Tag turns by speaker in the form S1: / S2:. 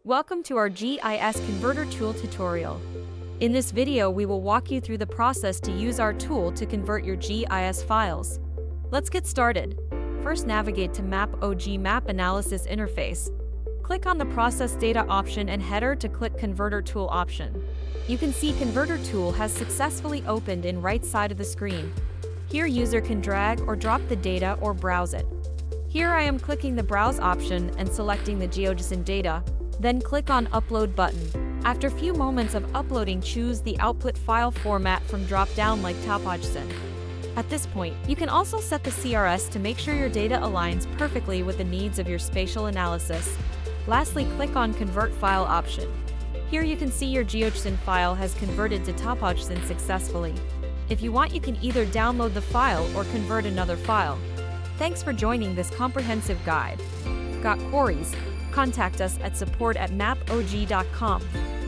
S1: Welcome to our GIS Converter Tool tutorial. In this video, we will walk you through the process to use our tool to convert your GIS files. Let's get started. First, navigate to Map.og Map Analysis interface. Click on the Process Data option and header to click Converter Tool option. You can see Converter Tool has successfully opened in right side of the screen. Here, user can drag or drop the data or browse it. Here I am clicking the Browse option and selecting the GeoJSON data, then click on Upload button. After a few moments of uploading, choose the output file format from drop-down like TopoJSON. At this point, you can also set the CRS to make sure your data aligns perfectly with the needs of your spatial analysis. Lastly, click on Convert File option. Here you can see your GeoJSON file has converted to TopoJSON successfully. If you want, you can either download the file or convert another file. Thanks for joining this comprehensive guide. Got queries? Contact us at support@mapog.com.